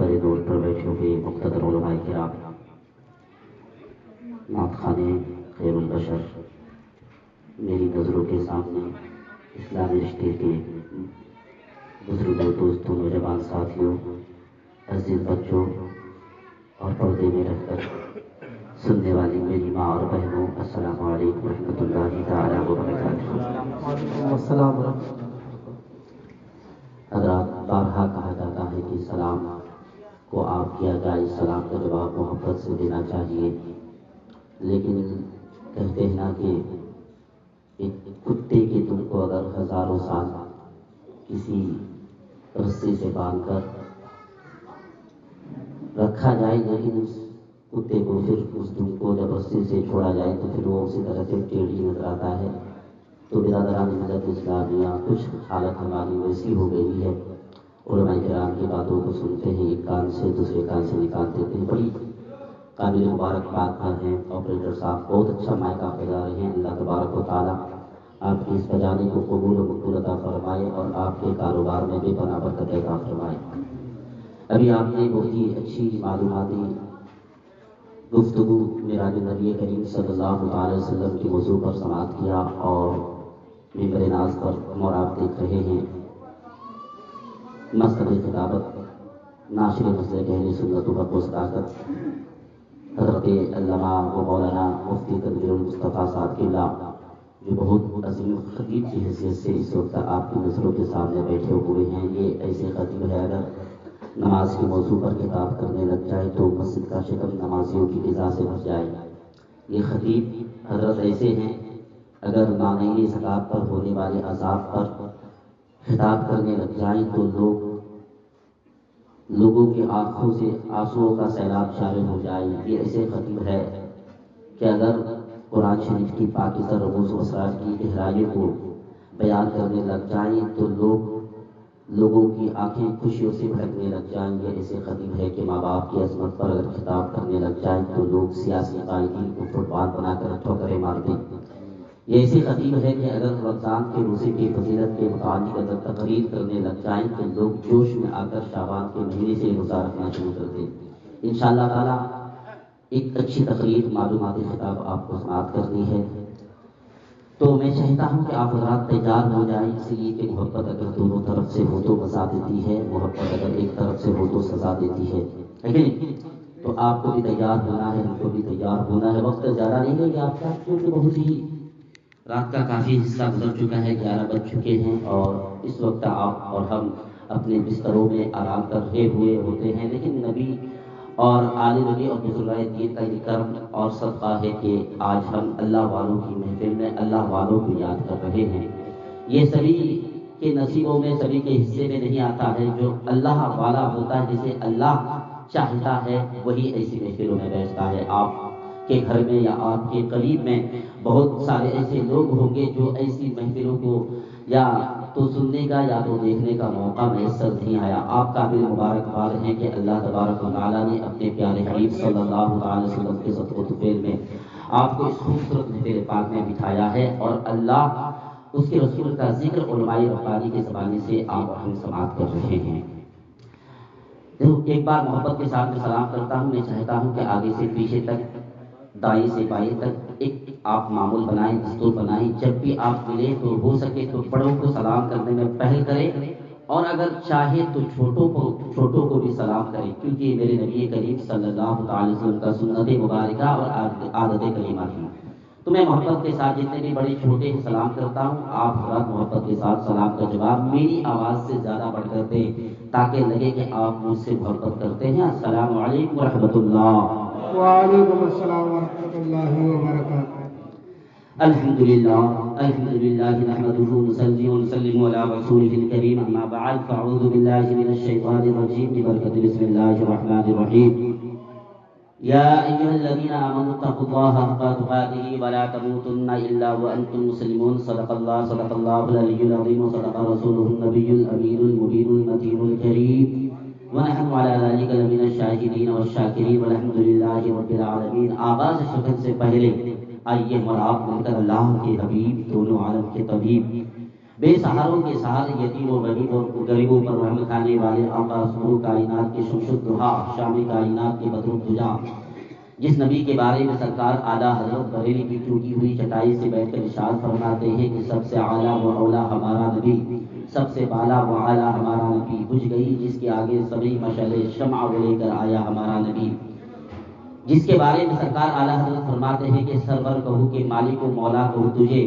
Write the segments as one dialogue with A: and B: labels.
A: منبر نور پر بیٹھے ہوئے مقتدر علماء کرام، نعت خوانے خیر البشر، میری نظروں کے سامنے اسلامی رشتے کے بزرگوں، دوستوں، نوجوان ساتھیوں، عزیز بچوں اور پردے میں رہ کر سننے والی میری ماں اور بہنوں، السلام علیکم ورحمۃ اللہ تعالیٰ وبرکاتہ۔
B: السلام علیکم۔
A: حضرات، بارہا کہا جاتا ہے کہ سلام کو آپ کیا جائے، سلام کا جواب محبت سے دینا چاہیے، لیکن کہتے ہیں نا کہ ایک کتے کے دم کو اگر ہزاروں سال کسی رسی سے باندھ کر رکھا جائے، لیکن اس کتے کو پھر اس دم کو جب رسی سے چھوڑا جائے تو پھر وہ اسی طرح سے ٹیڑھی نظر آتا ہے۔ تو برادران ملت اسلامیہ، کچھ حالت ہماری ویسی ہو گئی ہے، علماء کرام کی باتوں کو سنتے ہیں، ایک کان سے دوسرے کان سے نکال دیتے ہیں۔ بڑی قابل مبارکباد ہیں آپریٹر صاحب، بہت اچھا مائک آپ بجا رہے ہیں۔ اللہ تبارک و تعالیٰ آپ کی اس بجانے کو قبول و مقبول عطا فرمائے اور آپ کے کاروبار میں بے پناہ برکت عطا فرمائے۔ ابھی آپ نے بہت ہی اچھی معلوماتی گفتگو معراج نبی کریم صلی اللہ علیہ وسلم کے موضوع پر سماعت کیا، اور ممبر ناز پر ہم اور آپ دیکھ رہے ہیں مستقل خطابت ناشر مسلک اہل سنت و حق و صداقت حضرت علامہ و مولانا مفتی تنویر المصطفیٰ صاحب قبلہ، جو بہت عظیم خطیب کی حیثیت سے اس وقت آپ کی نظروں کے سامنے بیٹھے ہوئے ہیں۔ یہ ایسے خطیب ہے، اگر نماز کے موضوع پر خطاب کرنے لگ جائے تو مسجد کا شکم نمازیوں کی غذا سے بھر جائے۔ یہ خطیب حضرت ایسے ہیں، اگر نانیل زکوٰۃ پر ہونے والے عذاب پر خطاب کرنے لگ جائیں تو لوگوں کی آنکھوں سے آنسوؤں کا سیلاب جاری ہو جائے۔ یہ ایسے خطیب ہے کہ اگر قرآن شریف کی پاکیزہ رموز و اسرار کی گہرائیوں کو بیان کرنے لگ جائیں تو لوگوں کی آنکھیں خوشیوں سے بھڑکنے لگ جائیں۔ یہ ایسے خطیب ہے کہ ماں باپ کی عظمت پر اگر خطاب کرنے لگ جائیں تو لوگ سیاسی قائدین کو فٹ بال بنا کر ٹھوکریں مارتے۔ یہ ایسی خطیب ہے کہ اگر رمضان کے روزے کی فضیلت کے متعلق اگر تقریر کرنے لگ جائیں تو لوگ جوش میں آ کر شعبان کے مہینے سے روزہ رکھنا شروع کر دیں۔ انشاءاللہ تعالیٰ ایک اچھی تقریر، معلوماتی خطاب آپ کو سماعت کرنی ہے، تو میں چاہتا ہوں کہ آپ حضرات تیار ہو جائیں، اس لیے کہ محبت اگر دونوں طرف سے ہو تو مزہ دیتی ہے، محبت اگر ایک طرف سے ہو تو سزا دیتی ہے، لیکن تو آپ کو بھی تیار ہونا ہے، ہم کو بھی تیار ہونا ہے۔ وقت زیادہ نہیں لگے آپ کا، کیونکہ بہت ہی رات کا کافی حصہ گزر چکا ہے، 11 بج چکے ہیں، اور اس وقت آپ اور ہم اپنے بستروں میں آرام کر رہے ہوئے ہوتے ہیں، لیکن نبی اور آل نبی اور بزرگائے دین کا یہ کرم اور صدقہ ہے کہ آج ہم اللہ والوں کی محفل میں اللہ والوں کو یاد کر رہے ہیں۔ یہ سبھی کے نصیبوں میں، سبھی کے حصے میں نہیں آتا ہے۔ جو اللہ والا ہوتا ہے، جسے اللہ چاہتا ہے، وہی ایسی محفلوں میں بیٹھتا ہے۔ آپ کے گھر میں یا آپ کے قریب میں بہت سارے ایسے لوگ ہوں گے جو ایسی محفلوں کو یا تو سننے کا یا تو دیکھنے کا موقع میسر نہیں آیا۔ آپ قابل مبارکباد ہیں کہ اللہ تبارک و تعالیٰ نے اپنے پیارے حبیب صلی اللہ علیہ وسلم کے صدقہ و طفیل میں آپ کو اس خوبصورت محفل پاک میں بٹھایا ہے، اور اللہ اس کے رسول کا ذکر علماء ربانی کے زبانی سے آپ اور ہم سماعت کر رہے ہیں۔ ایک بار محبت کے ساتھ میں سلام کرتا ہوں۔ میں چاہتا ہوں کہ آگے سے پیچھے تک، دائیں سے بائیں تک ایک آپ معمول بنائیں، دستور بنائیں، جب بھی آپ ملیں تو ہو سکے تو بڑوں کو سلام کرنے میں پہل کریں، اور اگر چاہے تو چھوٹوں کو بھی سلام کریں، کیونکہ یہ میرے نبی کریم صلی اللہ علیہ وسلم کا سنت مبارکہ اور عادت کریمہ تھی۔ تو میں محبت کے ساتھ جتنے بھی بڑے چھوٹے ہیں سلام کرتا ہوں، آپ حضرات محبت کے ساتھ سلام کا جواب میری آواز سے زیادہ بڑھ کر دیں، تاکہ لگے کہ آپ مجھ سے محبت کرتے ہیں۔ السلام علیکم ورحمۃ اللہ۔
B: وعلیکم السلام ورحمۃ اللہ وبرکاتہ۔
A: الحمدللہ نحمده ونصلي ونسلم على رسوله الكريم، اما بعد فاعوذ بالله من الشيطان الرجيم ببركة بسم الله الرحمن الرحيم۔ يا أيها الذين آمنوا اتقوا الله حق تقاته ولا تموتن إلا وأنتم مسلمون۔ صدق الله العلي العظيم، وصدق رسوله النبي الأمين المبين المتين الكريم، ونحن على ذلك لمن الشاهدين والشاكرين والحمد لله رب العالمين۔ آغاز شکر سے پہلے آئیے ہم اور آپ مل کر اللہ کے حبیب، دونوں عالم کے طبیب، بے سہاروں کے سہارے، یتیموں غریبوں پر رحم کھانے والے آقا رسول کائنات کے شمس الضحیٰ، شام کائنات کے بدر الدجا، جس نبی کے بارے میں سرکار اعلیٰ حضرت بریلی کی ٹوٹی ہوئی چٹائی سے بیٹھ کر ارشاد فرماتے ہیں کہ سب سے اعلیٰ و اولیٰ ہمارا نبی، سب سے بالا و اعلیٰ ہمارا نبی، بجھ گئی جس کے آگے سبھی مشعل شمع وہ لے کر آیا ہمارا نبی، جس کے بارے میں سرکار اعلیٰ حضرت فرماتے ہیں کہ سرور کہوں کہ مالک و مولا کہوں تجھے،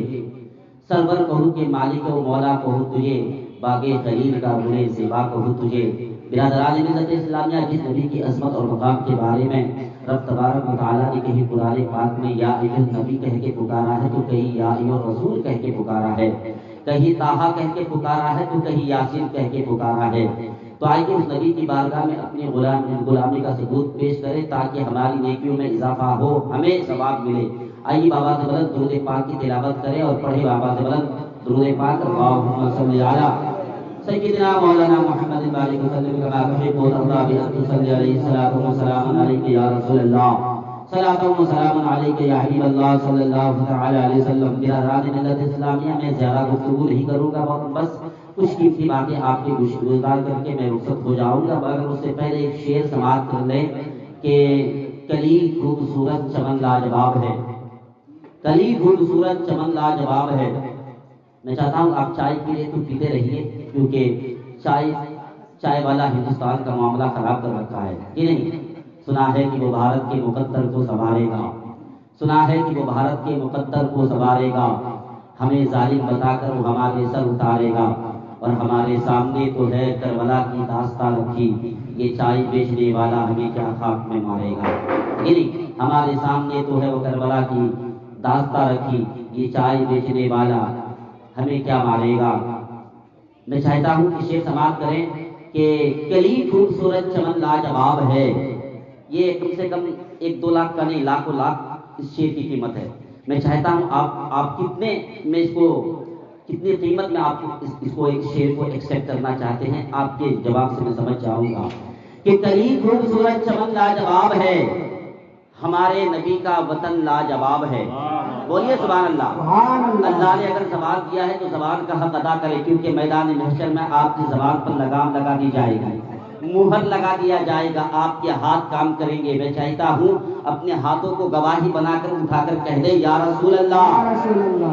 A: سرور کہوں کہ مالک و مولا کہوں تجھے، باغ خلیل کا گلے زیبا کہوں تجھے۔ برادران ملت اسلامیہ، جس نبی کی عظمت اور مقام کے بارے میں رب تبارک و تعالیٰ نے کہیں قرآن پاک میں یا ایھا نبی کہہ کے پکارا ہے تو کہیں یا ایھا رسول کہہ کے پکارا ہے، کہیں طٰہٰ کہہ کے پکارا ہے تو کہیں یاسین کہہ کے پکارا ہے۔ تو آئیے اس نبی کی بارگاہ میں اپنی غلامی کا ثبوت پیش کریں تاکہ ہماری نیکیوں میں اضافہ ہو، ہمیں ثواب ملے۔ آئیے بابا سے بلند درود پاک کی تلاوت کریں اور پڑھے بابا سے بلند درود پاک، اللہم صلی علی سیدنا مولانا محمد بارک وسلم کما تحب وترضى بأن تصلي عليه صلاة وسلام عليك یا رسول اللہ، صلاة وسلام علیک یا حبیب اللہ صلی اللہ تعالی علیہ وسلم۔ برادران ملت اسلامیہ، میں زیادہ گفتگو نہیں کروں گا، بس کچھ قیمتی باتیں آپ کے گزار کر کے میں رخصت ہو جاؤں گا، مگر اس سے پہلے ایک شعر سماعت کر لیں کہ کلی خوبصورت چمن لاجواب ہے، کلی خوبصورت چمن لاجواب ہے۔ میں چاہتا ہوں آپ چائے پیے تو پیتے رہیے، کیونکہ چائے والا ہندوستان کا معاملہ خراب کر رکھا ہے کہ نہیں؟ سنا ہے کہ وہ بھارت کے مقدر کو سنوارے گا، سنا ہے کہ وہ بھارت کے مقدر کو سنوارے گا، ہمیں ظالم بتا کر وہ ہمارے سر اتارے گا، اور ہمارے سامنے تو ہے کربلا کی داستان رکھی، یہ چائے بیچنے والا ہمیں کیا خاک میں مارے گا، نہیں، ہمارے سامنے تو ہے وہ کربلا کی داستان رکھی، یہ چائے بیچنے والا ہمیں کیا مارے گا۔ میں چاہتا ہوں کہ شعر سماعت کریں کہ کلی خوبصورت چمن لاجواب ہے، یہ کم سے کم 1-2 لاکھ کا نہیں، لاکھوں لاکھ اس شعر کی قیمت ہے۔ میں چاہتا ہوں آپ کتنی قیمت میں آپ اس کو ایک شعر کو ایکسپٹ کرنا چاہتے ہیں، آپ کے جواب سے میں سمجھ جاؤں گا کہ کلی خوبصورت چمن لاجواب ہے، ہمارے نبی کا وطن لاجواب ہے۔ بولیے سبحان اللہ۔ اللہ نے اگر سوال کیا ہے تو زبان کا حق ادا کرے، کیونکہ میدان محشر میں آپ کی زبان پر لگام لگا دی جائے گی، مہر لگا دیا جائے گا، آپ کے ہاتھ کام کریں گے۔ میں چاہتا ہوں اپنے ہاتھوں کو گواہی بنا کر اٹھا کر کہہ دے یا رسول اللہ،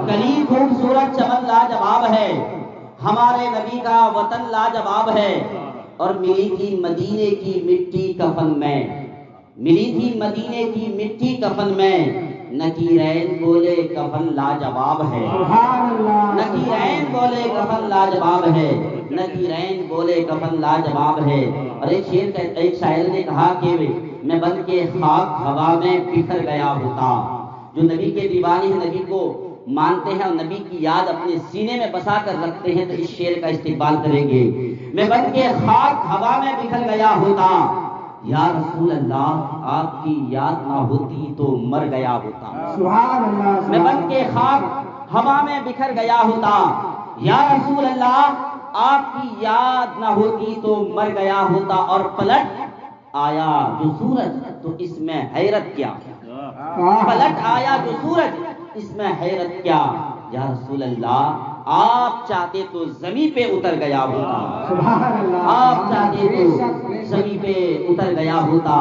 A: کلی خوبصورت چمن لاجواب ہے، ہمارے نبی کا وطن لاجواب ہے، اور ملی تھی مدینے کی مٹی کفن میں، ملی تھی مدینے کی مٹی کفن میں، نکیرین بولے کفن لاجواب ہے، نکیرین بولے کفن لاجواب ہے، نکیرین بولے کفن لاجواب ہے۔ اور ایک شاعر نے کہا کہ میں بن کے خاک ہوا میں بکھر گیا ہوتا۔ جو نبی کے دیوانے ہیں، نبی کو مانتے ہیں اور نبی کی یاد اپنے سینے میں بسا کر رکھتے ہیں، تو اس شعر کا استقبال کریں گے۔ میں بن کے خاک ہوا میں بکھر گیا ہوتا، یا رسول اللہ آپ کی یاد نہ ہوتی تو مر گیا ہوتا۔
B: سبحان اللہ۔
A: میں بن کے خاک ہوا میں بکھر گیا ہوتا، یا رسول اللہ آپ کی یاد نہ ہوتی تو مر گیا ہوتا، اور پلٹ آیا جو سورج تو اس میں حیرت کیا، پلٹ آیا جو سورج اس میں حیرت کیا، یا رسول اللہ آپ چاہتے تو زمین پہ اتر گیا ہوتا،
B: سبحان اللہ،
A: آپ چاہتے تو زمین پہ اتر گیا ہوتا۔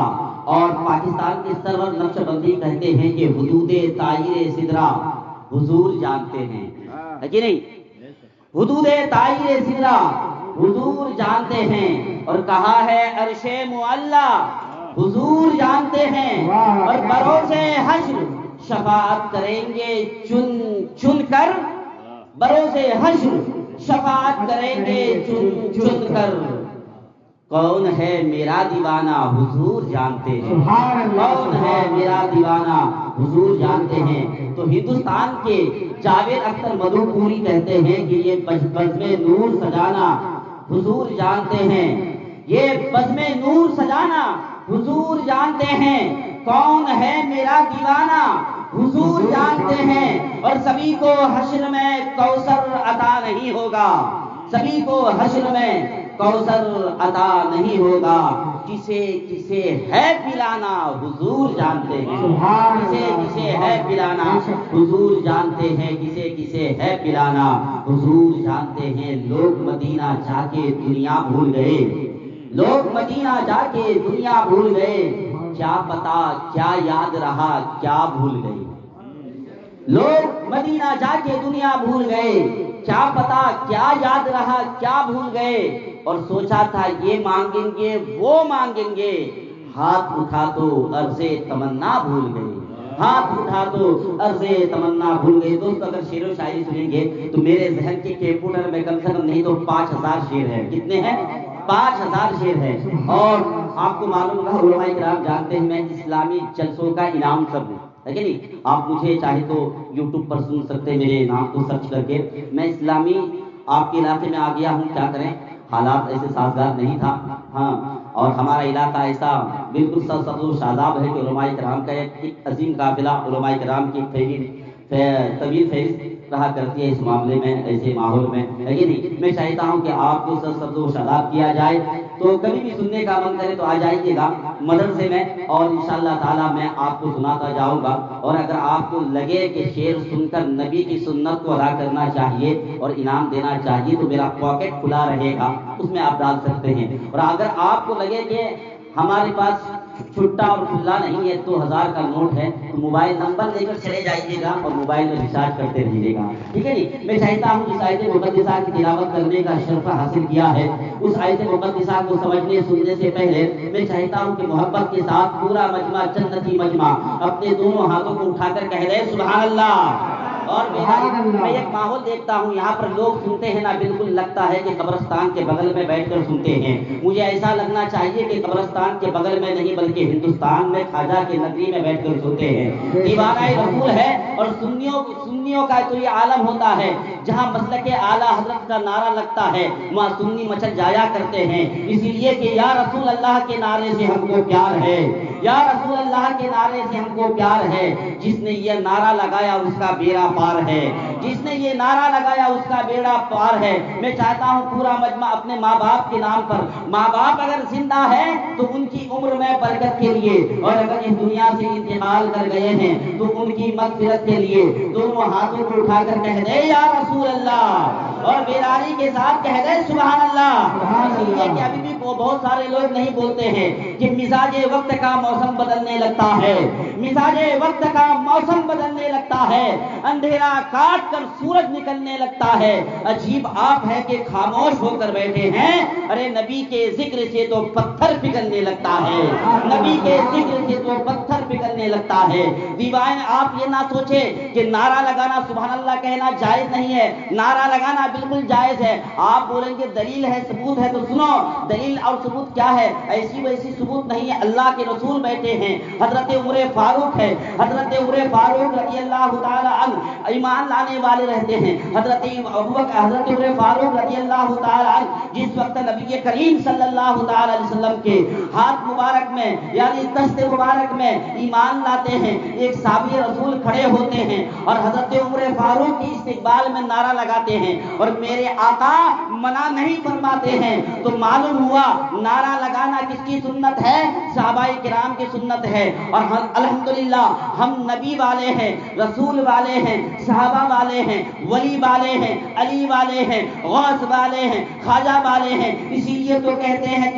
A: اور پاکستان کے سرور نقش بندی کہتے ہیں کہ حدود طائر سدرا حضور جانتے ہیں، ہے کہ نہیں؟ حدود طائر سدرا حضور جانتے ہیں، اور کہا ہے عرش معلا حضور جانتے ہیں، اور بروز حشر شفاعت کریں گے چن چن کر، بروز حشر شفاعت کریں گے چن چن کر۔ کون ہے میرا دیوانہ حضور جانتے ہیں، کون ہے میرا دیوانہ حضور جانتے ہیں۔ تو ہندوستان کے جاوید اختر مدھو پوری کہتے ہیں کہ یہ بزم نور سجانا حضور جانتے ہیں، یہ بزم نور سجانا حضور جانتے ہیں، کون ہے میرا دیوانہ حضور جانتے ہیں۔ اور سبھی کو حشر میں کوثر عطا نہیں ہوگا، سبھی کو حشر میں کوثر عطا نہیں ہوگا، کسے کسے ہے پلانا حضور جانتے ہیں، کسے کسے ہے پلانا حضور جانتے ہیں، کسے کسے ہے پلانا حضور جانتے ہیں۔ لوگ مدینہ جا کے دنیا بھول گئے، لوگ مدینہ جا کے دنیا بھول گئے، کیا پتا کیا یاد رہا کیا بھول گئے۔ لوگ مدینہ جا کے دنیا بھول گئے، کیا پتا کیا یاد رہا کیا بھول گئے، اور سوچا تھا یہ مانگیں گے وہ مانگیں گے، ہاتھ اٹھا تو عرض تمنا بھول گئے، ہاتھ اٹھا تو عرض تمنا بھول گئے۔ دوست اگر شعر و شاعری سنیں گے تو میرے ذہن کے کمپیوٹر میں کم سے کم نہیں تو 5000 شعر ہیں۔ کتنے ہیں؟ 5000 شعر ہیں۔ اور آپ کو معلوم ہوگا، علماء کرام جانتے ہیں میں اسلامی جلسوں کا انعام سب ہوں، ہے کہ نہیں؟ آپ مجھے چاہے تو یوٹیوب پر سن سکتے ہیں، میرے نام کو سرچ کر کے۔ میں اسلامی آپ کے علاقے میں آ گیا ہوں، کیا کریں، حالات ایسے سازگار نہیں تھا، ہاں، اور ہمارا علاقہ ایسا بالکل سرسبز و شاداب ہے کہ علماء کرام کا ایک عظیم قافلہ، علماء کرام کی طویل فہرست رہا کرتی ہے اس معاملے میں، ایسے ماحول میں، ہے کہ نہیں؟ میں چاہتا ہوں کہ آپ کو سرسبز و شاداب کیا جائے، تو کبھی بھی سننے کا من کرے تو آ جائیے گا مدرسے میں، اور انشاءاللہ تعالی میں آپ کو سناتا جاؤں گا۔ اور اگر آپ کو لگے کہ شعر سن کر نبی کی سنت کو ادا کرنا چاہیے اور انعام دینا چاہیے تو میرا پاکٹ کھلا رہے گا، اس میں آپ ڈال سکتے ہیں۔ اور اگر آپ کو لگے کہ ہمارے پاس چھٹا اور کھلا نہیں ہے، 2000 کا نوٹ ہے، تو موبائل نمبر لے کر چلے جائیے گا اور موبائل میں ریچارج کرتے رہیے گا، ٹھیک ہے نہیں؟ میں چاہتا ہوں جس آیت مقدسہ کی تلاوت کرنے کا شرف حاصل کیا ہے، اس آیت مقدسہ کو سمجھنے سننے سے پہلے میں چاہتا ہوں کہ محبت کے ساتھ پورا مجمع، جنتی مجمع، اپنے دونوں ہاتھوں کو اٹھا کر کہہ دے سبحان اللہ۔ اور میں ایک ماحول دیکھتا ہوں یہاں پر لوگ سنتے ہیں نا، بالکل لگتا ہے کہ قبرستان کے بغل میں بیٹھ کر سنتے ہیں۔ مجھے ایسا لگنا چاہیے کہ قبرستان کے بغل میں نہیں بلکہ ہندوستان میں خواجہ کی نگری میں بیٹھ کر سنتے ہیں۔ دیوانہ رسول ہے، اور سنیوں کا تو یہ عالم ہوتا ہے جہاں مسلک اعلیٰ حضرت کا نعرہ لگتا ہے وہاں سنی مچل جایا کرتے ہیں، اسی لیے کہ یا رسول اللہ کے نعرے سے ہم کو پیار ہے، یا رسول اللہ کے نعرے سے ہم کو پیار ہے۔ جس نے یہ نعرہ لگایا اس کا بیڑا پار ہے، جس نے یہ نعرہ لگایا اس کا بیڑا پار ہے۔ میں چاہتا ہوں پورا مجمع اپنے ماں باپ کے نام پر، ماں باپ اگر زندہ ہے تو ان کی عمر میں برکت کے لیے، اور اگر اس دنیا سے انتقال کر گئے ہیں تو ان کی مغفرت کے لیے دونوں ہاتھوں کو اٹھا کر کہہ دے یا رسول اللہ، اور بیداری کے ساتھ کہہ دے سبحان اللہ۔ اس لیے کہ ابھی بھی بہت سارے لوگ نہیں بولتے ہیں کہ مزاج وقت کا موسم بدلنے لگتا ہے، مزاج وقت کا موسم بدلنے لگتا ہے، اندھیرا کاٹ کر سورج نکلنے لگتا ہے۔ عجیب آپ ہے کہ خاموش ہو کر بیٹھے ہیں، ارے نبی کے ذکر سے تو پتھر پگھلنے لگتا ہے، نبی کے ذکر سے تو پتھر پگھلنے لگتا ہے۔ دیوان آپ یہ نہ سوچے کہ نعرہ لگانا سبحان اللہ کہنا جائز نہیں ہے، نعرہ لگانا بالکل جائز ہے۔ آپ بولیں گے دلیل ہے ثبوت ہے، تو سنو دلیل اور ثبوت کیا ہے۔ ایسی ویسی ثبوت نہیں ہے، اللہ کے رسول بیٹھے ہیں، حضرت عمر فاروق ہے، حضرت عمر فاروق رضی اللہ تعالی عنہ ایمان لانے والے رہتے ہیں۔ حضرت عمر فاروق رضی اللہ تعالی عنہ جس وقت نبی کریم صلی اللہ تعالی علیہ وسلم کے ہاتھ مبارک میں یعنی دست مبارک میں ایمان لاتے ہیں، ایک صحابی رسول کھڑے ہوتے ہیں اور حضرت عمر فاروق کی استقبال میں نعرہ لگاتے ہیں اور میرے آقا منع نہیں فرماتے ہیں، تو معلوم ہوا نعرہ لگانا کس کی سنت ہے؟ صحابہ کرام کی سنت ہے۔ اور الحمدللہ ہم نبی والے ہیں، رسول والے ہیں، صحابہ والے ہیں، ولی والے ہیں، علی والے ہیں، غوث والے ہیں، خواجہ والے ہیں۔ اسی لیے تو کہتے ہیں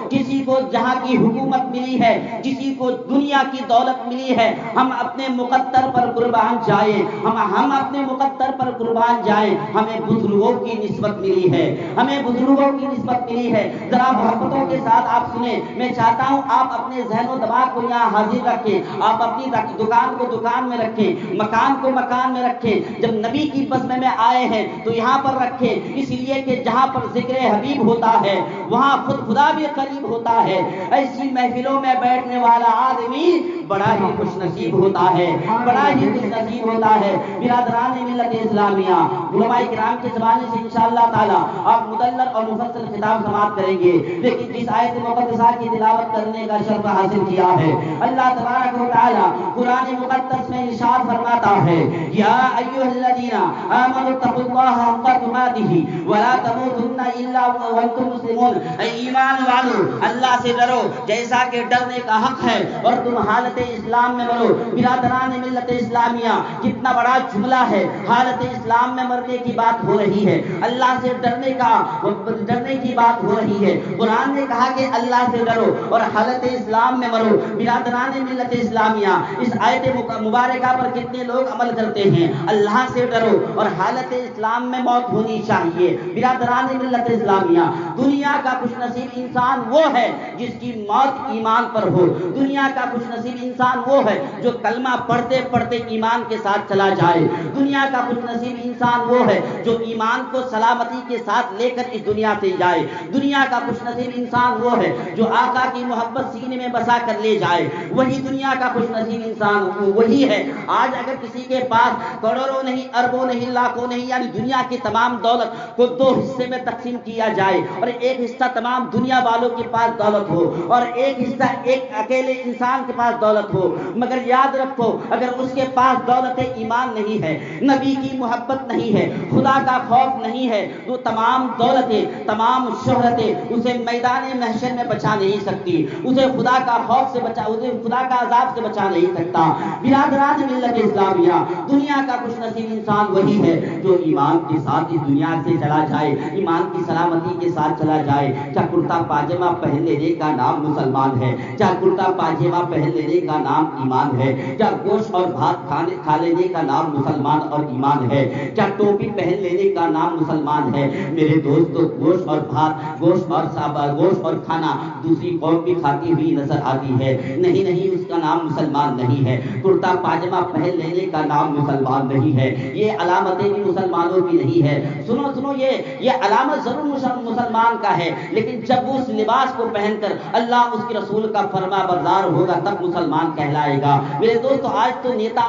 A: کسی کو جہاں کی حکومت ملی ہے، کسی کو دنیا کی دولت ملی ہے، ہم اپنے مقدر پر قربان جائیں، ہم اپنے مقدر پر قربان جائیں۔ ہمیں بزرگوں کی نسبت ملی ہے، ہمیں بزرگوں کی نسبت ملی ہے۔ ذرا محبتوں کے ساتھ آپ سنیں، میں چاہتا ہوں آپ اپنے ذہن و دماغ کو یہاں حاضر رکھیں، آپ اپنی دکان کو دکان میں رکھیں، مکان کو مکان میں رکھیں۔ جب نبی کی بزم میں آئے ہیں تو یہاں پر رکھیں، اس لیے کہ جہاں پر ذکر حبیب ہوتا ہے وہاں خدا بھی قریب ہوتا ہے۔ ایسی محفلوں میں بیٹھنے والا آدمی بڑا ہی خوش نصیب ہوتا ہے، بڑا ہی خوش نصیب ہوتا ہے۔ برادران ملت اسلامیہ علماء کرام کے زمانے سے انشاءاللہ تعالی آپ مدلل اور مفصل خطاب سماعت کریں گے، لیکن جس آیت مقدسہ کی تلاوت کرنے کا شرف حاصل کیا ہے، اللہ تبارک و تعالی قرآن مقدس میں ارشاد فرماتا ہے یا ایھا الذین آمنوا اتقوا اللہ حق تقاتہ ولا تموتن الا وانتم مسلمون، اے ایمان والو اللہ سے ڈرو جیسا کہ ڈرنے کا حق ہے اور تم حالت اسلام میں مرو۔ برادران ملت اسلامیہ کتنا بڑا جملہ ہے، حالت اسلام میں مرنے کی بات ہو رہی ہے، اللہ سے ڈرنے کی بات ہو رہی ہے۔ قرآن نے کہا کہ اللہ سے ڈرو اور حالت اسلام میں مرو۔ برادران ملت اسلامیہ اس آیت مبارکہ پر کتنے لوگ عمل کرتے ہیں؟ اللہ سے ڈرو اور حالت اسلام میں موت ہونی چاہیے۔ برادران ملت اسلامیہ دنیا کا خوش نصیب انسان وہ ہے جس کی موت ایمان پر ہو، دنیا کا خوش نصیب انسان وہ ہے جو کلمہ پڑھتے پڑھتے ایمان کے ساتھ چلا جائے، دنیا کا خوش نصیب انسان وہ ہے جو ایمان کو سلامتی کے ساتھ لے کر اس دنیا سے جائے، دنیا کا خوش نصیب انسان وہ ہے جو آقا کی محبت سینے میں بسا کر لے جائے، وہی دنیا کا خوش نصیب انسان وہی ہے۔ آج اگر کسی کے پاس کروڑوں نہیں، اربوں نہیں، لاکھوں نہیں، یعنی دنیا کی تمام دولت کو دو حصے میں تقسیم کیا جائے اور ایک حصہ تمام دنیا والوں کے پاس دولت ہو اور ایک حصہ ایک اکیلے انسان کے پاس دولت ہو، مگر یاد رکھو اگر اس کے پاس دولت ایمان نہیں ہے، نبی کی محبت نہیں ہے، خدا کا خوف نہیں ہے، تو تمام دولتیں، تمام شہرتیں اسے میدان محشر میں بچا نہیں سکتی، اسے خدا کا خوف سے بچا، اسے خدا کا عذاب سے بچا نہیں سکتا۔ برادران ملت اسلامیہ دنیا کا خوش نصیب انسان وہی ہے جو ایمان کے ساتھ اس دنیا سے چلا جائے، ایمان کی سلامتی کے ساتھ چلا جائے۔ کیا کرتا پاجامہ پہن لینے کا نام مسلمان ہے؟ کیا کرتا پاجامہ پہن لینے کا نام ایمان ہے؟ کیا گوشت اور بھات کھا لینے کا نام مسلمان اور ایمان ہے؟ کیا ٹوپی پہن لینے کا نام مسلمان ہے؟ میرے دوستو گوشت اور بھات، گوشت اور کھانا دوسری قوم بھی کھاتی ہوئی نظر آتی ہے، نہیں اس کا نام مسلمان نہیں ہے۔ کرتا پاجامہ پہن لینے کا نام مسلمان نہیں ہے، یہ علامتیں بھی مسلمانوں کی نہیں ہے۔ سنو یہ علامت ضرور مسلمان کا ہے، لیکن جب وہ اس لباس کو پہن کر اللہ اس کے رسول کا فرما بردار ہوگا تب مسلمان کہلائے گا۔ میرے دوستو آج تو نیتا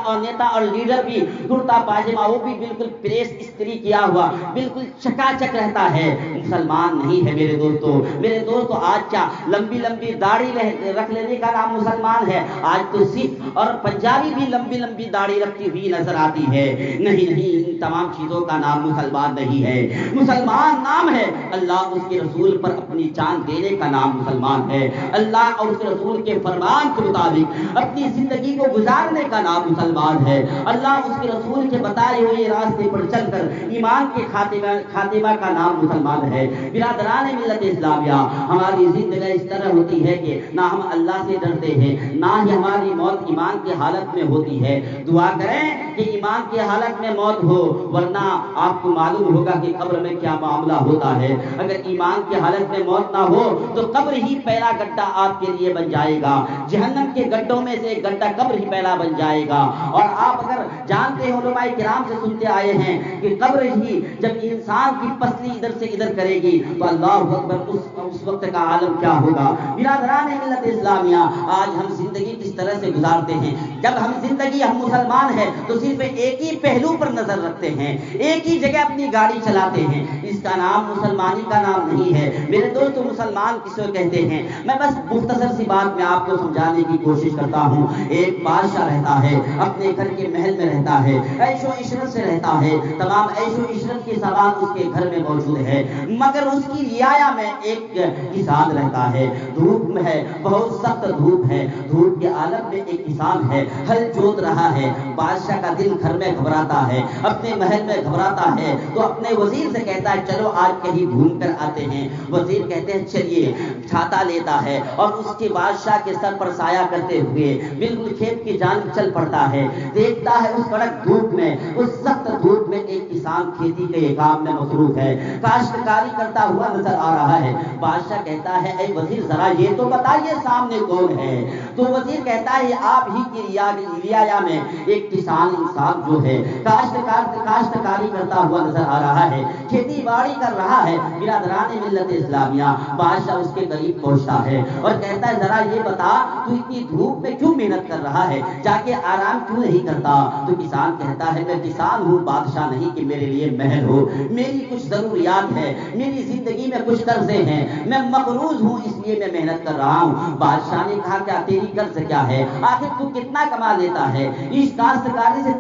A: اور لیڈر بھی کرتا پاجامہ، وہ بھی بالکل پریس استری کیا ہوا، بالکل چکا چک رہتا ہے، مسلمان نہیں ہے۔ میرے دوستو آج کیا لمبی داڑھی رکھ لینے کا نام مسلمان ہے؟ آج تو سکھ اور پنجابی بھی لمبی داڑھی رکھتی ہوئی نظر آتی ہے، نہیں ان تمام چیزوں کا نام مسلمان نہیں ہے۔ مسلمان نام ہے اللہ اس کے رسول پر اپنی جان دینے کا نام مسلمان ہے، اللہ اور اس کے رسول کے فرمان کے مطابق اپنی زندگی کو گزارنے کا نام مسلمان ہے، اللہ اس کے رسول کے بتائے ہوئے راستے پر چل کر ایمان کے خاتمہ کا نام مسلمان ہے۔ برادران ملت اسلامیہ ہماری زندگی اس طرح ہوتی ہے کہ نہ ہم اللہ سے ڈرتے ہیں، نہ ہی ہماری موت ایمان کی حالت میں ہوتی ہے۔ دعا کریں کہ ایمان کی حالت میں موت ہو، ورنہ آپ کو معلوم ہوگا کہ قبر میں کیا معاملہ ہوتا ہے۔ اگر ایمان کی حالت میں موت نہ ہو تو قبر ہی پہلا گڈھا آپ کے لیے بن جائے گا، جہنم کے گڈھوں میں سے ایک گڈھا قبر ہی پہلا بن جائے گا۔ اور آپ اگر جانتے ہیں، علماء کرام سے سنتے آئے ہیں کہ قبر ہی جب انسان کی پسلی ادھر سے ادھر کرے گی تو اللہ اکبر اس وقت کا عالم کیا ہوگا۔ برادران ملت اسلامیہ آج ہم زندگی کس طرح سے گزارتے ہیں؟ جب ہم مسلمان ہیں تو صرف ایک ہی پہلو پر نظر رکھتے ہیں، ایک ہی جگہ اپنی گاڑی چلاتے ہیں، اس کا نام مسلمانی کا نام نہیں ہے۔ میرے دوستو مسلمان کس کو کہتے ہیں؟ میں بس مختصر سی بات میں آپ کو سمجھانے کی کوشش کرتا ہوں۔ ایک بادشاہ رہتا ہے، اپنے گھر کے محل میں رہتا ہے، عیش و عشرت سے رہتا ہے، تمام عیش و عشرت کے سامان اس کے گھر میں موجود ہے، مگر اس کی رعایا میں ایک کسان رہتا ہے، دھوپ میں ہے، بہت سخت دھوپ ہے، دھوپ کے عالم میں ایک کسان ہے، ہل جوت رہا ہے۔ بادشاہ کا دل گھر میں گھبراتا ہے، اپنے محل میں گھبراتا ہے، تو اپنے وزیر سے کہتا ہے چلو آج کہیں گھوم کر آتے ہیں۔ وزیر کہتے ہیں چلیے، چھاتا لیتا ہے اور اس کے بادشاہ کے سر پر سایہ کرتے ہوئے بالکل کھیت کی جانب چل پڑتا ہے۔ دیکھتا ہے اس کڑک دھوپ میں، اس سخت دھوپ میں ایک کسان کھیتی کے کام میں مصروف ہے، کاشتکاری کرتا ہوا نظر آ رہا ہے۔ بادشاہ کہتا ہے اے وزیر ذرا یہ تو بتائیے سامنے کون ہے؟ تو وزیر کہتا ہے آپ ہی کی رعایا میں ایک کسان انسان جو ہے کاشتکاری کرتا ہوا نظر آ رہا ہے، کھیتی باڑی کر رہا ہے۔ برادران ملت اسلامیہ، بادشاہ اس کے قریب پہنچتا ہے اور کہتا ہے ذرا یہ بتا تو اتنی دھوپ میں کیوں محنت کر رہا ہے، جا کے آرام کیوں نہیں کرتا؟ تو کسان کہتا ہے میں کسان ہوں، بادشاہ نہیں کہ میرے لیے محل ہو، میری کچھ ضروریات ہے، میری زندگی میں کچھ قرضے ہیں، میں مقروض ہوں اس لیے میں محنت کر رہا ہوں۔ بادشاہ نے کہا کیا تیری قرض کیا ہے؟ آخر تو کتنا کما لیتا ہے؟ اس کاشتکاری سے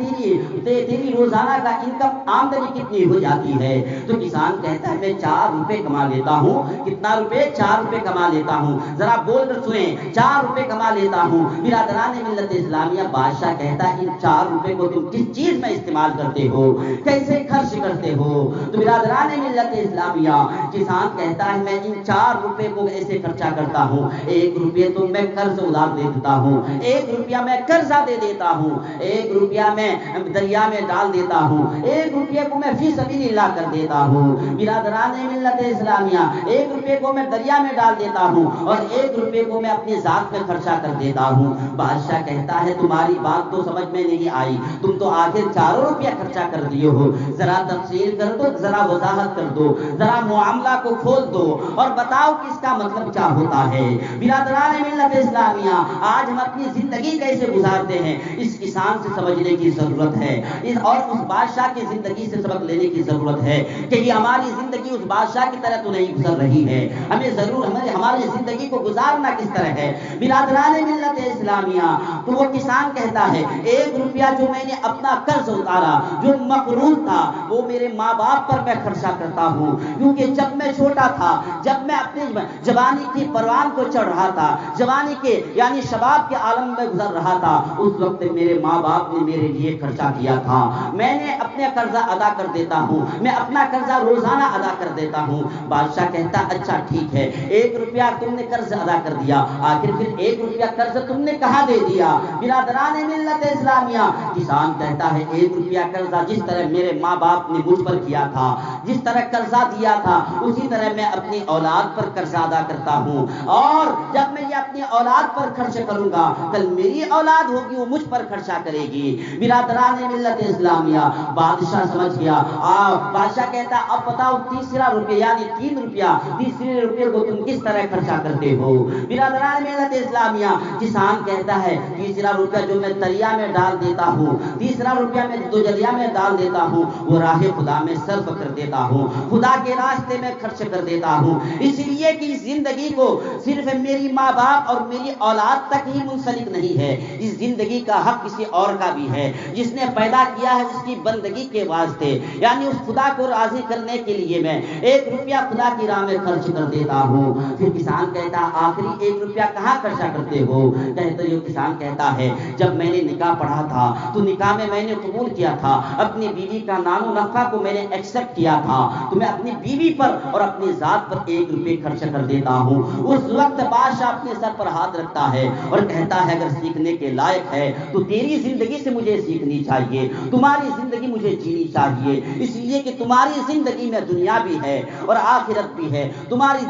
A: تیری روزانہ کا انکم آمدنی کتنی ہو جاتی ہے؟ تو کسان کہتا ہے میں 4 روپے کما لیتا ہوں۔ کتنا روپے؟ 4 روپے کما لیتا ہوں۔ ذرا بول کر سنیں، 4 روپے کما لیتا ہوں۔ برادران ملت اسلامیہ، بادشاہ کہتا ہے ان 4 روپے کو تم کس چیز میں استعمال کرتے ہو، کیسے خرچ کرتے ہو؟ تو برادران ملت اسلامیہ، کسان کہتا ہے میں ان 4 روپے کو ایسے خرچہ کرتا ہوں، 1 روپے تو میں قرض ادھار دے دیتا ہوں، 1 روپیہ میں قرضہ دے دیتا ہوں، 1 روپیہ میں دریا میں ڈال دیتا ہوں، 1 روپیہ کو میں فی سبیل اللہ کر دیتا ہوں۔ برادران ملت اسلامیہ، 1 روپے کو میں دریا میں ڈال دیتا ہوں اور 1 روپے کو میں اپنی ذات میں خرچہ کر دیتا ہوں۔ بادشاہ کہتا ہے تمہاری بات تو سمجھ میں نہیں آئی، تم تو آخر 4 روپیہ خرچہ کر دیے ہو، ذرا تفصیل کر دو، ذرا وضاحت کر دو، ذرا معاملہ کو کھول دو اور بتاؤ کہ اس کا مطلب کیا ہوتا ہے۔ برادران ملت اسلامیہ، آج ہم اپنی زندگی کیسے گزارتے ہیں اس کسان سے سمجھنے کی ضرورت ہے، اور اس بادشاہ کی زندگی سے سبق لینے کی ضرورت ہے کہ یہ ہماری زندگی اس بادشاہ کی طرح تو نہیں گزر رہی ہے، ہمیں ضرور ہماری زندگی کو گزارنا کس طرح ہے۔ برادران ملت اسلامیہ، تو وہ کسان کہتا ہے 1 روپیہ جو میں نے اپنا قرض اتارا، جو مقروض تھا، وہ میرے ماں باپ پر میں خرچہ کرتا ہوں، کیونکہ جب میں چھوٹا تھا، جب میں اپنی جوانی کی پروان کو چڑھ رہا تھا، جوانی کے یعنی شباب کے عالم میں گزر رہا تھا، اس وقت میرے ماں باپ نے میرے لیے خرچہ کیا تھا، میں نے اپنے قرضہ ادا کر دیتا ہوں، میں اپنا قرضہ روزانہ ادا کر دیتا ہوں۔ بادشاہ کہتا اچھا ٹھیک ہے، 1 روپیہ تم نے قرض ادا کر دیا، آخر پھر 1 روپیہ قرض تم نے کہاں دے دیا؟ برادران ملت اسلامیہ، کسان کہتا ہے 1 روپیہ قرضہ جس طرح میرے ماں باپ نے مجھ پر کیا تھا، جس طرح قرضہ دیا تھا، اسی طرح میں اپنی اولاد پر قرضہ ادا کرتا ہوں، اور جب میں یہ اپنی اولاد پر خرچ کروں گا، کل میری اولاد ہوگی وہ مجھ پر خرچہ کرے گی۔ برادران ملت اسلامیہ، بادشاہ سمجھ گیا۔ بادشاہ کہتا اب بتاؤ تیسرا روپیہ یعنی 3 روپیہ، تیسرے روپیے کو تم کس طرح خرچہ کرتے ہو؟ برادران ملت اسلامیہ، کسان کہتا ہے تیسرا روپیہ جو میں دریا میں ڈال دیتا ہوں، تیسرا روپیہ میں جو دریا میں ڈال دیتا ہوں وہ راہ خدا میں صرف کر دیتا ہوں، خدا کے راستے میں خرچ کر دیتا ہوں، اس لیے کہ زندگی کو صرف میری ماں باپ اور میری اولاد تک ہی منسلک نہیں ہے، اس زندگی کا حق کسی اور کا بھی ہے، جس نے پیدا کیا ہے اس کی بندگی کے واسطے، یعنی اس خدا کو راضی کرنے کے لیے میں 1 روپیہ خدا کی راہ میں خرچ کر دیتا ہوں۔ پھر کسان کہتا آخری 1 روپیہ کہاں خرچہ کرتے ہو؟ کہتے یہ کسان کہتا ہے جب میں نے نکاح پڑھا تھا تو نکاح میں نے قبول کیا تھا، اپنی بیوی کا نام و نفقہ کو میں نے ایکسپٹ کیا تھا، تو میں اپنی بیوی پر اور اپنی ذات پر 1 روپے خرچ کر دیتا ہوں۔ اس وقت بادشاہ اپنے سر پر ہاتھ رکھتا ہے اور کہتا ہے اگر سیکھنے کے لائق ہے تو تیری زندگی سے مجھے سیکھنی چاہیے، تمہاری زندگی مجھے جینی چاہیے، اس لیے کہ تمہاری زندگی میں دنیا بھی ہے اور آخرت بھی ہے، تمہاری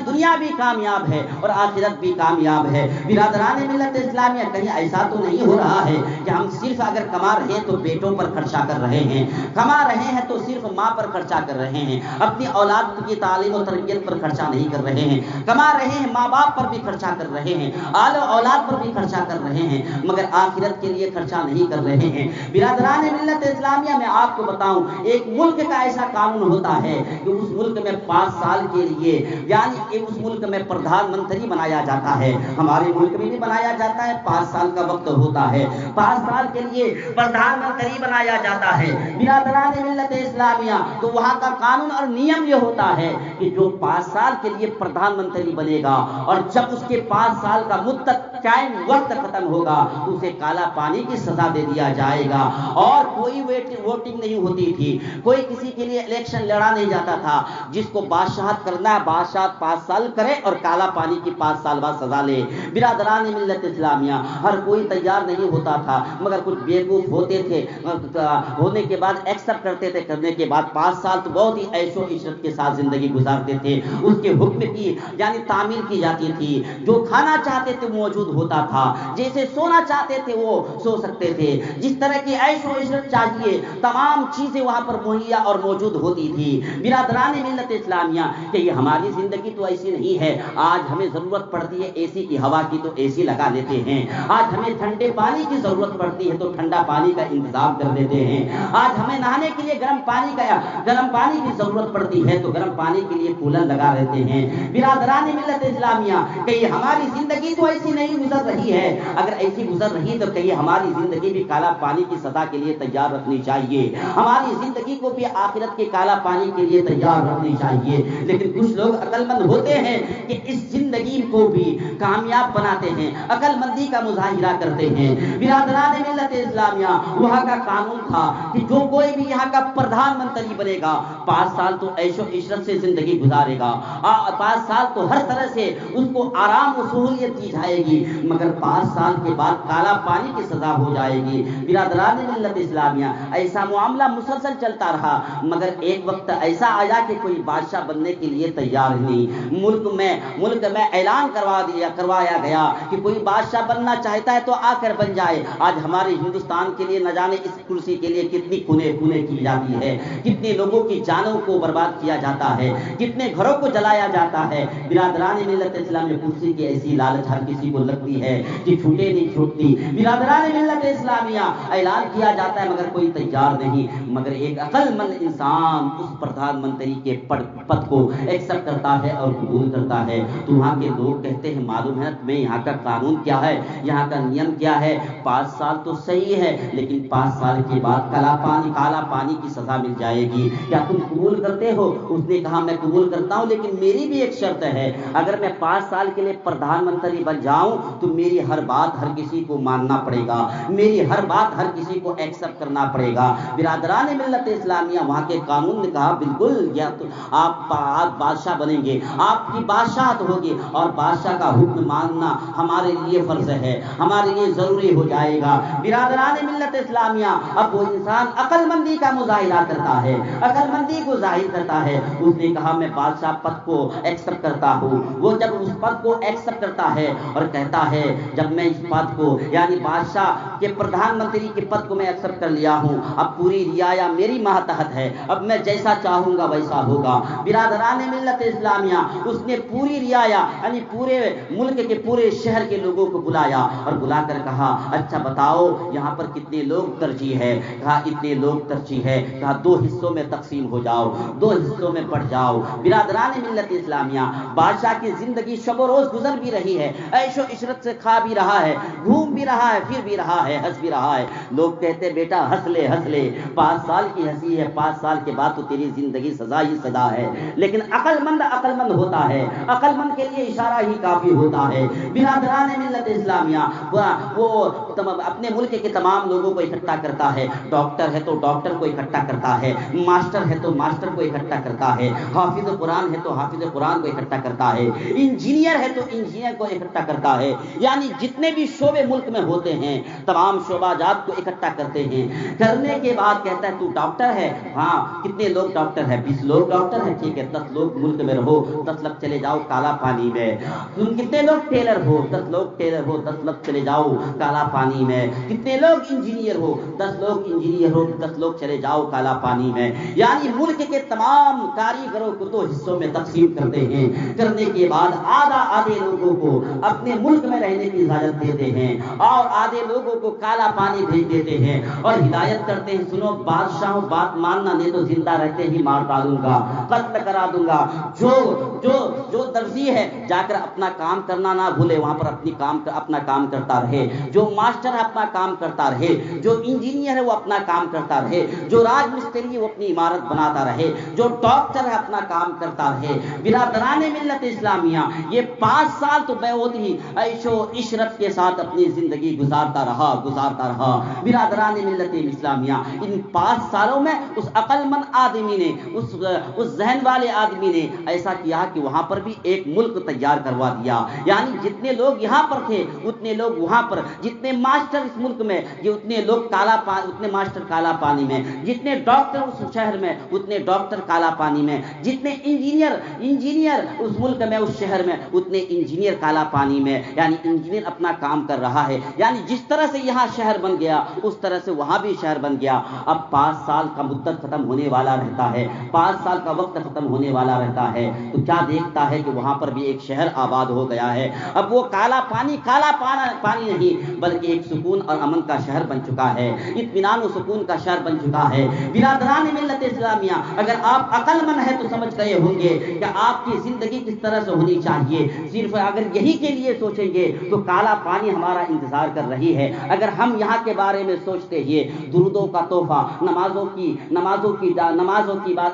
A: دنیا بھی کامیاب ہے اور آخرت بھی کامیاب ہے۔ برادران ملت اسلامیہ، کہیں ایسا تو نہیں ہو رہا ہے کہ ہم صرف اگر کما رہے ہیں تو بیٹوں پر خرچہ کر رہے ہیں، کما رہے ہیں تو صرف ماں پر خرچہ کر رہے ہیں، اپنی اولاد کی تعلیم و تربیت پر خرچہ نہیں کر رہے ہیں، کما رہے ہیں ماں باپ پر بھی خرچہ کر رہے ہیں، آل و اولاد پر بھی خرچہ کر رہے ہیں، مگر آخرت کے لیے خرچہ نہیں کر رہے ہیں۔ برادران ملت اسلامیہ، میں آپ کو بتاؤں ایک ملک کا ایسا قانون ہوتا ہے کہ اس ملک میں 5 سال کے لیے یعنی اس ملک میں پردھان منتری بنایا جاتا ہے، ہمارے ملک میں بھی بنایا جاتا ہے، 5 سال کا وقت ہوتا ہے، 5 سال کے لیے پردھان منتری بنایا جاتا ہے۔ برادران ملت اسلامیہ، تو وہاں کا قانون اور نیم یہ ہوتا ہے کہ جو 5 سال کے لیے پردھان منتری بنے گا اور جب اس کے 5 سال کا مدت ٹائم وقت ختم ہوگا تو اسے کالا پانی کی سزا دے دیا جائے گا، اور کوئی ووٹنگ نہیں ہوتی تھی، کوئی کسی کے لیے الیکشن لڑا نہیں جاتا تھا، جس کو بادشاہت کرنا ہے بادشاہت 5 سال کرے اور کالا پانی کی 5 سال بعد سزا لے۔ برادران ملت اسلامیہ، ہر کوئی تیار نہیں ہوتا تھا، مگر کچھ بیوقوف ہوتے تھے، ہونے
C: کے بعد ایکسپٹ کرتے تھے، کرنے کے بعد 5 سال تو بہت ہی عیش و عشرت کے ساتھ زندگی گزارتے تھے. اس کے حکم کی یعنی تعمیل کی جاتی تھی. جو کھانا چاہتے تھے موجود ہوتا تھا، جیسے سونا چاہتے تھے وہ سو سکتے تھے، جس طرح کی عیش و عشرت چاہیے تمام چیزیں وہاں پر مہیا اور موجود ہوتی تھی. برادران ملت اسلامیہ کہ یہ ہماری زندگی تو ایسی نہیں ہے. آج ہمیں ضرورت پڑتی ہے اے سی کی ہوا کی تو اے سی لگا لیتے ہیں. آج ہمیں ٹھنڈے پانی کی ضرورت پڑتی ہے تو ٹھنڈا پانی کا انتظام کر دیتے ہیں. آج ہمیں نہانے کے لیے گرم پانی کی ضرورت پڑتی ہے تو گرم پانی کے لیے کولر لگا رہتے ہیں. برادران ملت اسلامیہ کہ ہماری زندگی تو ایسی نہیں گزر رہی ہے. اگر ایسی گزر رہی تو کہیے ہماری زندگی بھی کالا پانی کی سزا کے لیے تیار رکھنی چاہیے. ہماری زندگی کو بھی آخرت کے کالا پانی کے لیے تیار رکھنی چاہیے. لیکن کچھ لوگ عقل مند ہوتے ہیں کہ اس زندگی کو بھی کامیاب بناتے ہیں، عقل مندی کا مظاہرہ کرتے ہیں. برادران ملت اسلامیہ وہاں کا قانون تھا کہ جو کوئی بھی یہاں کا پردھان منتری بنے گا 5 سال تو عیش و عشرت سے زندگی گزارے گا. 5 سال تو ہر طرح سے اس کو آرام و سہولیت دی جائے گی، مگر 5 سال کے بعد کالا پانی کی سزا ہو جائے گی. برادران ملت اسلامیہ ایسا معاملہ مسلسل چلتا رہا، مگر ایک وقت ایسا آیا کہ کوئی بادشاہ بننے کے لیے تیار نہیں. ملک میں اعلان کروایا گیا کہ کوئی بادشاہ بننا چاہتا ہے تو آ کر بن جائے. آج ہمارے ہندوستان کے لیے نہ جانے اس کرسی کے لیے کتنی خونے کی جاتی ہے، کتنے لوگوں کی جانوں کو برباد کیا جاتا ہے، کتنے گھروں کو جلایا جاتا ہے. برادران ملت اسلامیہ کرسی کی ایسی لالچ ہر کسی کو لگتی ہے کہ چھوٹے نہیں چھوٹتی. برادران ملت اسلامیہ اعلان کیا جاتا ہے مگر کوئی تیار نہیں. مگر ایک عقل مند انسان اس پردھان منتری کے پد کو ایکسپٹ کرتا ہے اور قبول کرتا ہے. تو وہاں کے لوگ کہتے ہیں معلوم ہے تمہیں یہاں کا قانون کیا ہے، یہاں کا نیم کیا ہے. 5 سال تو صحیح ہے لیکن 5 سال کے بعد کالا پانی کی سزا مل جائے گی. کیا تم قبول کرتے ہو؟ اس نے کہا میں قبول کرتا ہوں لیکن میری بھی ایک شرط ہے، اگر میں 5 سال کے لیے پردھان منتری بن جاؤں تو میری ہر بات ہر کسی کو ماننا پڑے گا، میری ہر بات ہر کسی کو ایکسپٹ کرنا پڑے گا. برادران ملت اسلامیہ وہاں کے قانون نے کہا بالکل یا تو آپ بادشاہ بنیں گے، آپ کی بادشاہت ہوگی اور بادشاہ کا حکم ماننا ہمارے لیے فرض ہے، ہمارے لیے ضروری ہو جائے گا. برادران ملت اسلامیہ اب وہ انسان عقل مندی کا مظاہرہ کرتا ہے، عقل مندی کو ظاہر کرتا ہے. اس نے کہا میں بادشاہ پد کو ایکسپٹ کرتا ہوں. وہ جب اس پد کو ایکسپٹ کرتا ہے اور کہتا ہے جب میں اس پد کو یعنی بادشاہ کے پردھان منتری کے پد کو میں ایکسپٹ کر لیا ہوں، اب پوری رعایا میری ماتحت ہے، اب میں جیسا چاہوں گا ویسا ہوگا. برادران ملت اسلامیہ اس نے پوری رعایا یعنی پورے ملک کے پورے شہر کے لوگوں کو بلایا اور بلا کر کہا اچھا بتاؤ یہاں پر کتنے لوگ ترجیح ہے؟ کہا اتنے لوگ ترجیح ہے. کہا 2 حصوں میں تقسیم ہو جاؤ، 2 حصوں میں بٹ جاؤ. برادران ملت اسلامیہ بادشاہ کی زندگی شب و روز گزر بھی رہی ہے، عیش و عشرت سے کھا بھی رہا ہے، گھوم بھی رہا ہے، پھر بھی رہا ہے، ہنس بھی رہا ہے. لوگ کہتے بیٹا ہنس لے 5 سال کی ہنسی ہے، 5 سال کے بعد تو تیری زندگی سزا ہی سزا ہے. لیکن عقل مند ہوتا ہے، عقل مند کے لیے اشارہ ہی کافی ہوتا ہے. برادران ملت اسلامیہ وہ اپنے ملک کے تمام لوگوں کو اکٹھا کرتا ہے. ڈاکٹر ہے تو ڈاکٹر کو اکٹھا کرتا ہے، ماسٹر ہے تو ماسٹر کو اکٹھا کرتا ہے، حافظ قرآن ہے تو حافظ قرآن کو اکٹھا کرتا ہے، انجینئر ہے تو انجینئر کو اکٹھا کرتا ہے. یعنی جتنے بھی شعبے ملک میں ہوتے ہیں تمام شعبہ جات کو اکٹھا کرتے ہیں. کرنے کے بعد کہتا ہے تو ڈاکٹر ہے؟ ہاں. کتنے لوگ ڈاکٹر ہیں؟ 20 لوگ ڈاکٹر ہیں. ٹھیک ہے 10 لوگ ملک میں رہو، 10 لوگ چلے جاؤ کالا پانی میں. تم کتنے لوگ ٹیلر ہو؟ 10 لوگ ٹیلر ہو، 10 لوگ چلے جاؤ کالا پانی میں. کتنے لوگ انجینئر ہو؟ 10 لوگ انجینئر ہو، 10 لوگ چلے جاؤ کالا پانی میں. یعنی ملک کے تمام کاریگروں کو 2 حصوں میں تقسیم کرتے ہیں. کرنے کے بعد آدھے لوگوں کو اپنے ملک میں رہنے کی اجازت دیتے ہیں اور آدھے لوگوں کو کالا پانی بھیج دیتے ہیں اور ہدایت کرتے ہیں سنو بادشاہوں بات ماننا نہیں تو زندہ رہتے ہی مار ڈالوں گا، قتل کرا دوں گا. جو درزی ہے جا کر اپنا کام کرنا نہ بھولے، وہاں پر اپنا کام کرتا رہے. جو ماسٹر ہے اپنا کام کرتا رہے، جو انجینئر ہے وہ اپنا کام کرتا رہے، جو راج مستری ہے وہ اپنی عمارت بناتا رہے، جو ڈاکٹر ہے اپنا کام کرتا رہے. برادران ملت اسلامیہ یہ 5 سال تو بہت ہی عیش و عشرت کے ساتھ اپنی زندگی گزارتا رہا. برادران ملت اسلامیہ ان 5 سالوں میں اس عقل مند آدمی نے اس ذہن والے آدمی نے ایسا کیا کہ وہاں پر بھی ایک ملک تیار کروا دیا. یعنی جتنے لوگ یہاں پر تھے اتنے لوگ وہاں پر، جتنے ماسٹر اس ملک میں یہ اتنے لوگ اتنے ماسٹر کالا پانی میں، جتنے ڈاکٹر اس شہر میں اتنے ڈاکٹر کالا پانی میں، جتنے انجینئر اس ملک میں اس شہر میں اتنے انجینئر کالا پانی میں، یعنی انجینئر اپنا کام کر رہا ہے، یعنی جس طرح سے یہاں شہر بن گیا اس طرح سے وہاں بھی شہر بن گیا۔ اب 5 سال کا مدت ختم ہونے والا رہتا ہے، 5 سال کا وقت ختم ہونے والا رہتا ہے، تو کیا دیکھتا ہے کہ وہاں پر بھی ایک شہر آباد ہو گیا ہے۔ اب وہ کالا پانی نہیں بلکہ ایک سکون اور امن کا شہر بن چکا ہے، اطمینان و سکون کا شہر بن چکا ہے۔ برادران ملت اسلامیہ، اگر آپ عقل مند ہیں تو سمجھ گئے ہوں گے کہ آپ کی زندگی کس طرح سے ہونی چاہیے۔ صرف اگر یہی کے لیے سوچیں گے تو کالا پانی ہمارا انتظار کر رہی ہے۔ اگر ہم یہاں کے بارے میں سوچتے ہوئے درودوں کا تحفہ، نمازوں کی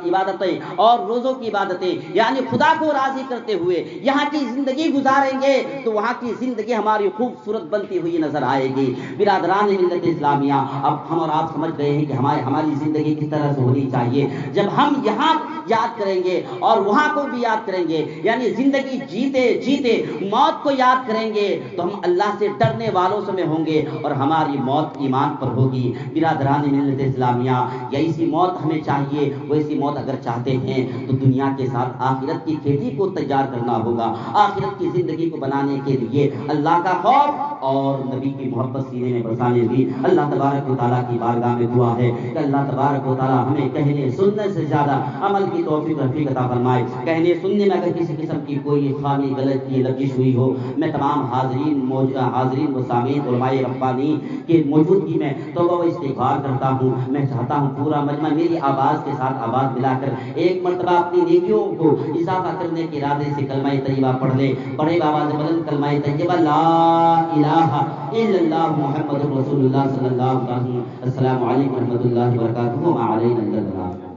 C: عبادتیں اور روزوں کی عبادتیں، یعنی خدا کو راضی کرتے ہوئے یہاں کی زندگی گزاریں گے تو وہاں کی زندگی ہماری خوبصورت بنتی ہوئی نظر آئے گی۔ برادران ملت اسلامیہ، اب ہم اور آپ سمجھ گئے ہیں کہ ہماری زندگی کس طرح سے ہونی چاہیے۔ جب ہم یہاں یاد کریں گے اور وہاں کو بھی یاد کریں گے، یعنی زندگی جیتے موت کو یاد کریں گے تو ہم اللہ سے ڈرنے والوں میں ہوں گے اور ہماری موت ایمان پر ہوگی۔ برادران ملت اسلامیہ، ایسی موت ہمیں چاہیے، ویسی موت اگر چاہتے ہیں تو دنیا کے ساتھ آخرت کی کھیتی کو تیار کرنا ہوگا۔ آخرت کی زندگی کو بنانے کے لیے اللہ کا خوف اور نبی کی محبت سینے میں بسانے دی۔ اللہ تبارک و تعالیٰ کی بارگاہ میں دعا ہے کہ اللہ تبارک و تعالیٰ ہمیں کہنے سننے سے زیادہ عمل کی توفیق رفیق عطا فرمائے۔ کہنے سننے میں اگر کسی قسم کی کوئی خامی غلطی لفظ ہوئی ہو، میں تمام حاضرین و سامعین علماء ربانی کی موجودگی میں توبہ و استغفار کرتا ہوں۔ میں چاہتا ہوں پورا مجمع میری آواز کے ساتھ آواز ملا کر ایک مرتبہ اپنی نیکیوں کو اضافہ کرنے کے ارادے سے کلمہ طیبہ پڑھ لے۔ بڑے آواز بلند کلمہ طیبہ لا الہ الا اللہ محمد رسول اللہ صلی اللہ علیہ وسلم۔ السلام علیکم ورحمۃ اللہ وبرکاتہ۔ وعلیکم السلام۔